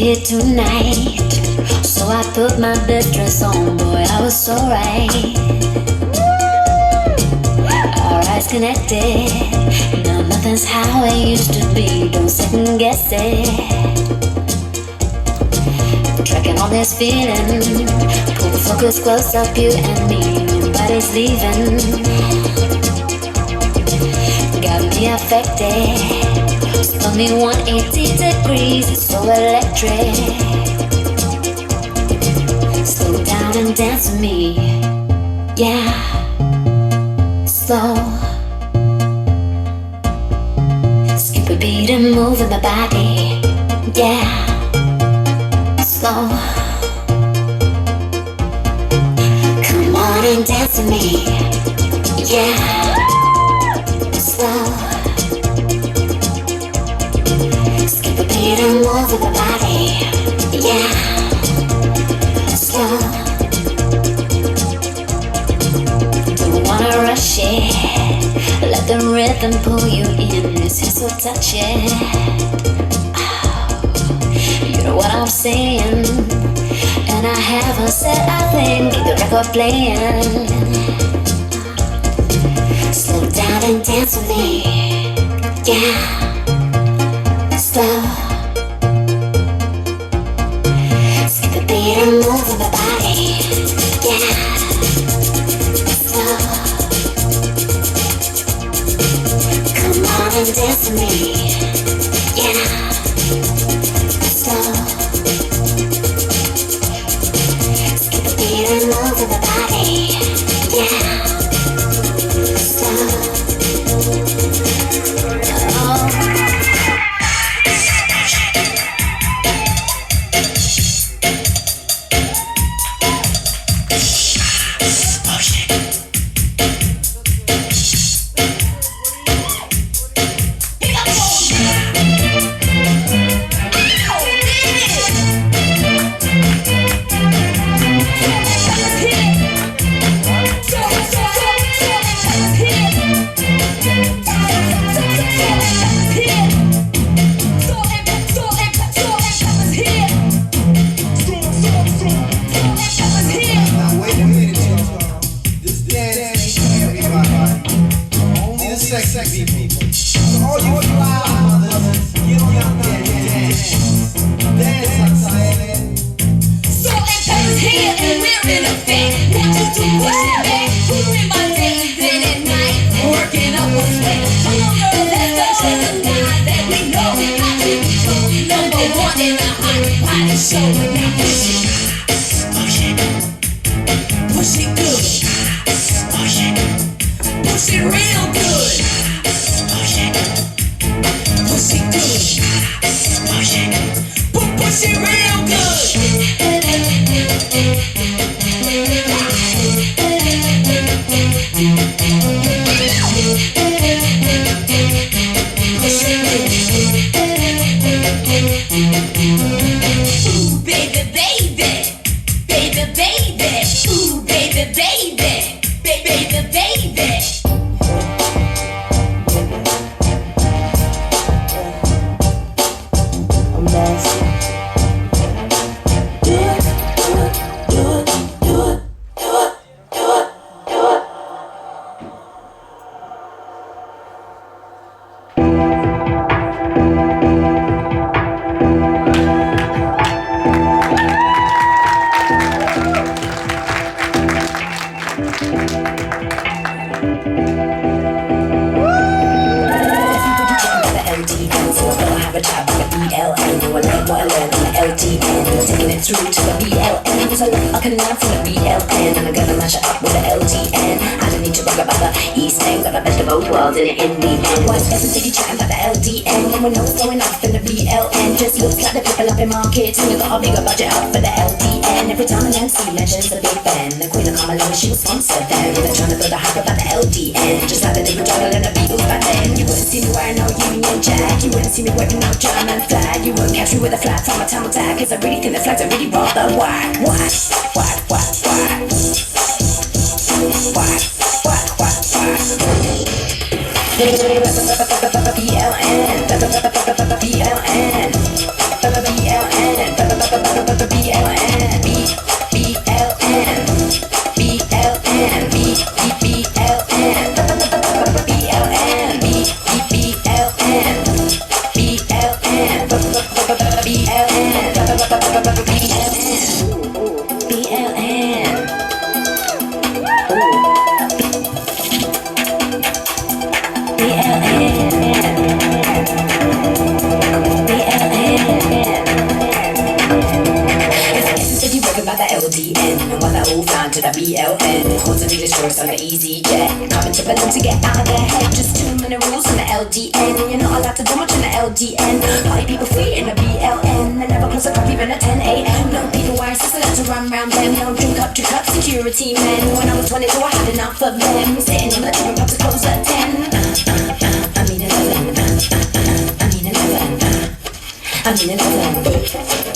Here tonight, so I put my best dress on. Boy, I was so right. Our eyes connected. Now nothing's how it used to be. Don't second guess it. Tracking on this feeling. Pull the focus close up, you and me. Nobody's leaving. Got me affected. Spun me 180 degrees, it's so electric. Slow down and dance with me, yeah. Slow. Skip a beat and move in my body, yeah. Slow. Come on and dance with me, yeah. Slow. Beat and move with the body, yeah. Slow. Don't wanna rush it. Let the rhythm pull you in. This is so touching. Oh, you know what I'm saying. And I haven't said a thing. Keep the record playing. Slow down and dance with me, yeah. Slow. Skip the beat and move with my body, yeah. Slow. Come on and dance with me, yeah. Slow. Skip the beat and move with my body, yeah. Slow. LDN. Taking it through to the BLN. There's a lot I can learn from the BLN. And I'm gonna mash it up with the LDN. I don't need to brag about the East End. Got the best of both worlds in the end. Why is everybody chatting about the LDN when we know what's going off in the BLN? Just looks like the people up in marketing. You got a bigger budget up for the LDN. Every time an MC mentions the Big Ben, the Queen of Carmelo, she will sponsor them. They're trying to build a hype about the LDN. Just like the Nigga Jungle and the Beatles back then. You wouldn't see me wearing no Union Jack. You wouldn't see me wearing no German flag. You wouldn't catch me with a flag from a tunnel tag. Cause I really think the flags are really rather whack. Whack, whack, whack, whack. Whack, whack, whack, whack. BLN, BLN, BLN, about the LDN and what they're all found to the BLN. Constantly destroys on the easy jet. Coming to Berlin to get out of their head. Just too many rules on the LDN. You're not allowed to do much in the LDN. Party people free in the BLN. They never close the club even at 10 a.m. No people wearing sisters to run round them. No drink up security men. When I was 22 I had enough of them. Sitting in the chicken pub to close at 10. I mean 11. I mean 11.